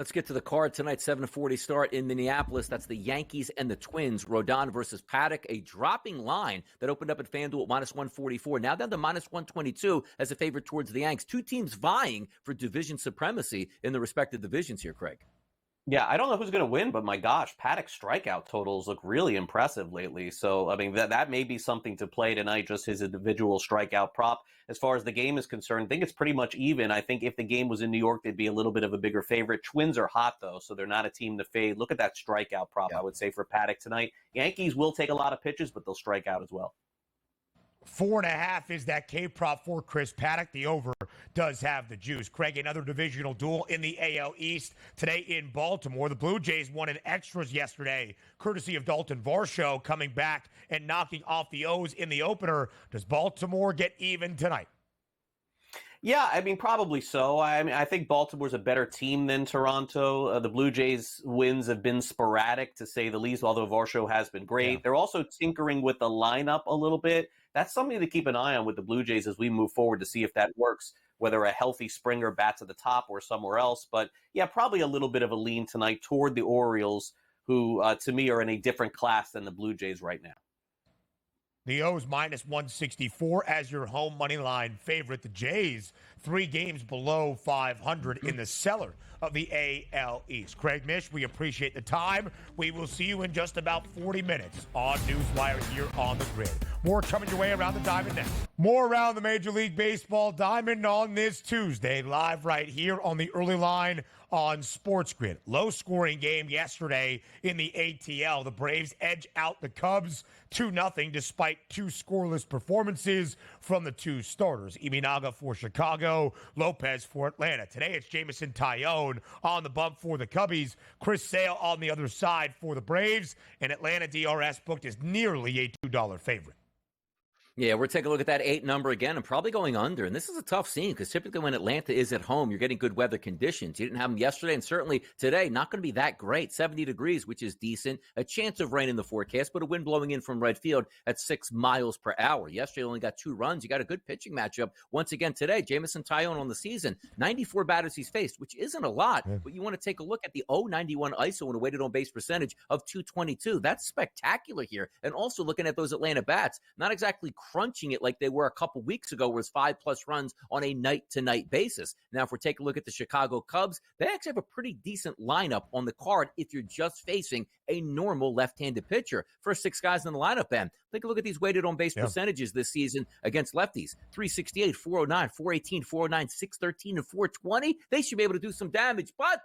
Let's get to the card tonight. 7:40 start in Minneapolis. That's the Yankees and the Twins. Rodon versus Paddock. A dropping line that opened up at FanDuel at -144. Now down to -122 as a favorite towards the Yanks. Two teams vying for division supremacy in the respective divisions here, Craig. Yeah, I don't know who's going to win, but my gosh, Paddock's strikeout totals look really impressive lately. So, I mean, that may be something to play tonight, just his individual strikeout prop. As far as the game is concerned, I think it's pretty much even. I think if the game was in New York, they'd be a little bit of a bigger favorite. Twins are hot, though, so they're not a team to fade. Look at that strikeout prop, I would say, for Paddock tonight. Yankees will take a lot of pitches, but they'll strike out as well. 4.5 is that K prop for Chris Paddock. The over does have the juice. Craig, another divisional duel in the AL East today in Baltimore. The Blue Jays won in extras yesterday, courtesy of Dalton Varsho coming back and knocking off the O's in the opener. Does Baltimore get even tonight? Yeah, I mean, probably so. I mean, I think Baltimore's a better team than Toronto. The Blue Jays' wins have been sporadic, to say the least, although Varsho has been great. Yeah. They're also tinkering with the lineup a little bit. That's something to keep an eye on with the Blue Jays as we move forward to see if that works, whether a healthy Springer bats at the top or somewhere else. But, yeah, probably a little bit of a lean tonight toward the Orioles, who, to me, are in a different class than the Blue Jays right now. The O's -164 as your home money line favorite. The Jays, 3 games below 500 in the cellar of the AL East. Craig Mish, we appreciate the time. We will see you in just about 40 minutes on Newswire here on the Grid. More coming your way around the diamond next. More around the Major League Baseball diamond on this Tuesday, live right here on the early line on SportsGrid. Low-scoring game yesterday in the ATL. The Braves edge out the Cubs 2-0 despite 2 scoreless performances from the 2 starters. Imanaga for Chicago, Lopez for Atlanta. Today it's Jameson Taillon on the bump for the Cubbies, Chris Sale on the other side for the Braves, and Atlanta DRS booked as nearly a $2 favorite. Yeah, we're taking a look at that 8 number again and probably going under. And this is a tough scene because typically when Atlanta is at home, you're getting good weather conditions. You didn't have them yesterday, and certainly today, not going to be that great. 70 degrees, which is decent. A chance of rain in the forecast, but a wind blowing in from right field at 6 miles per hour. Yesterday, only got 2 runs. You got a good pitching matchup. Once again today, Jameson Taillon on the season, 94 batters he's faced, which isn't a lot, but you want to take a look at the 0.91 ISO and a weighted on base percentage of 222. That's spectacular here. And also looking at those Atlanta bats, not exactly crunching it like they were a couple weeks ago, where it's 5+ runs on a night-to-night basis. Now, if we're taking a look at the Chicago Cubs, they actually have a pretty decent lineup on the card if you're just facing a normal left-handed pitcher. First 6 guys in the lineup, Ben. Take a look at these weighted on-base percentages this season against lefties. 368, 409, 418, 409, 613, and 420. They should be able to do some damage, but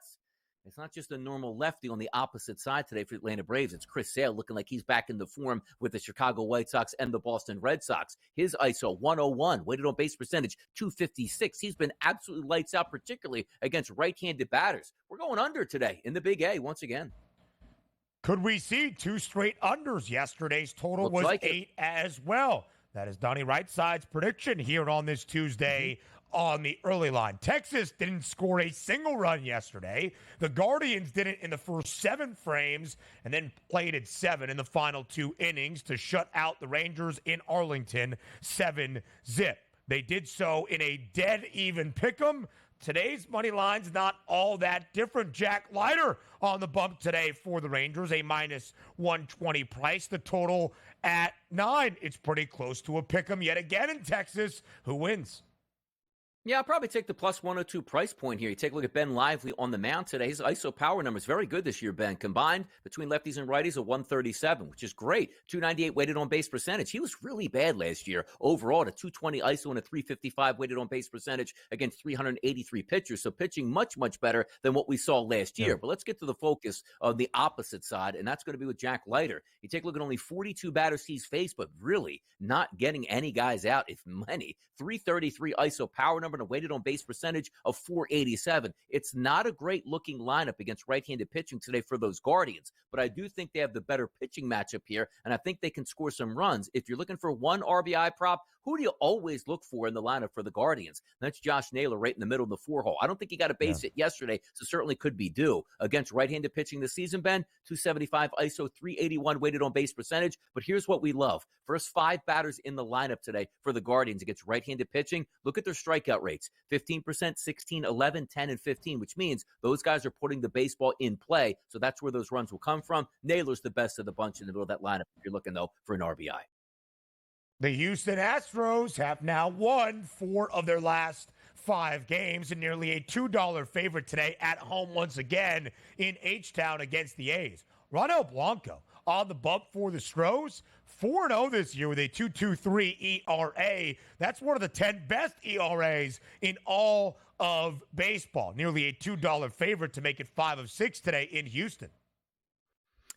it's not just a normal lefty on the opposite side today for the Atlanta Braves. It's Chris Sale looking like he's back in the form with the Chicago White Sox and the Boston Red Sox. His ISO, 101, weighted on base percentage, 256. He's been absolutely lights out, particularly against right-handed batters. We're going under today in the Big A once again. Could we see 2 straight unders? Yesterday's total was like 8 as well. That is Donnie Right-Side's prediction here on this Tuesday on the early line. Texas didn't score a single run yesterday. The Guardians did it in the first 7 frames and then played at 7 in the final 2 innings to shut out the Rangers in Arlington 7-zip. They did so in a dead even pick'em. Today's money line's not all that different. Jack Leiter on the bump today for the Rangers, a -120 price. The total at 9. It's pretty close to a pick'em yet again in Texas. Who wins? Yeah, I'll probably take the +102 price point here. You take a look at Ben Lively on the mound today. His ISO power number is very good this year, Ben. Combined between lefties and righties, a 137, which is great. 298 weighted on base percentage. He was really bad last year. Overall, at a 220 ISO and a 355 weighted on base percentage against 383 pitchers. So pitching much, much better than what we saw last year. But let's get to the focus of the opposite side, and that's going to be with Jack Leiter. You take a look at only 42 batters he's faced, but really not getting any guys out, if many. 333 ISO power number and a weighted on base percentage of 487. It's not a great looking lineup against right-handed pitching today for those Guardians, but I do think they have the better pitching matchup here, and I think they can score some runs. If you're looking for 1 RBI prop, who do you always look for in the lineup for the Guardians? That's Josh Naylor right in the middle of the 4-hole. I don't think he got a base hit yesterday, so certainly could be due. Against right-handed pitching this season, Ben, 275 ISO, 381 weighted on base percentage, but here's what we love. First 5 batters in the lineup today for the Guardians against right-handed pitching. Look at their strikeout rates, 15%, 16, 11, 10, and 15, which means those guys are putting the baseball in play. So that's where those runs will come from. Naylor's the best of the bunch in the middle of that lineup if you're looking, though, for an RBI. The Houston Astros have now won 4 of their last 5 games and nearly a $2 favorite today at home once again in H-Town against the A's. Ronel Blanco on the bump for the Stros, 4-0 this year with a 2.23 ERA. That's one of the 10 best ERAs in all of baseball. Nearly a $2 favorite to make it 5 of 6 today in Houston.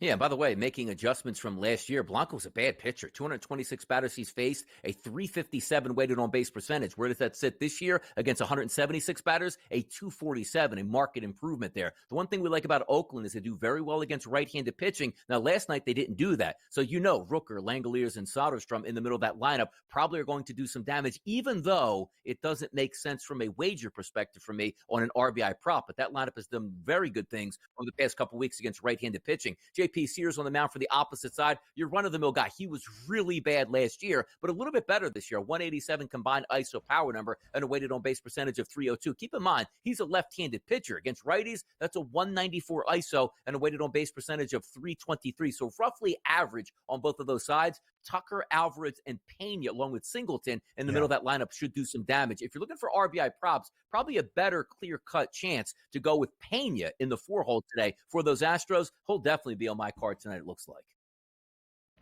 Yeah, and by the way, making adjustments from last year, Blanco's a bad pitcher. 226 batters he's faced, a 357 weighted on base percentage. Where does that sit this year? Against 176 batters, a 247, a market improvement there. The one thing we like about Oakland is they do very well against right-handed pitching. Now, last night they didn't do that. So Rooker, Langoliers, and Soderstrom in the middle of that lineup probably are going to do some damage, even though it doesn't make sense from a wager perspective for me on an RBI prop. But that lineup has done very good things over the past couple weeks against right-handed pitching. J.P. Sears on the mound for the opposite side, your run-of-the-mill guy. He was really bad last year, but a little bit better this year. 187 combined ISO power number and a weighted on base percentage of 302. Keep in mind, he's a left-handed pitcher. Against righties, that's a 194 ISO and a weighted on base percentage of 323. So roughly average on both of those sides. Tucker, Alvarez, and Pena, along with Singleton in the middle of that lineup, should do some damage. If you're looking for RBI props, probably a better clear-cut chance to go with Pena in the 4-hole today for those Astros. He'll definitely be on my card tonight, it looks like.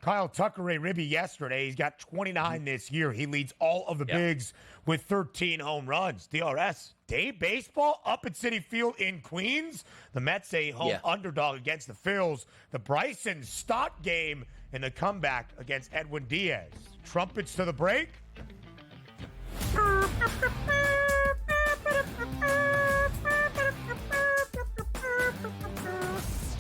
Kyle Tucker, a ribby yesterday. He's got 29 this year. He leads all of the bigs with 13 home runs. DRS, day baseball up at Citi Field in Queens. The Mets a home underdog against the Phils. The Bryson Stott game and the comeback against Edwin Diaz. Trumpets to the break.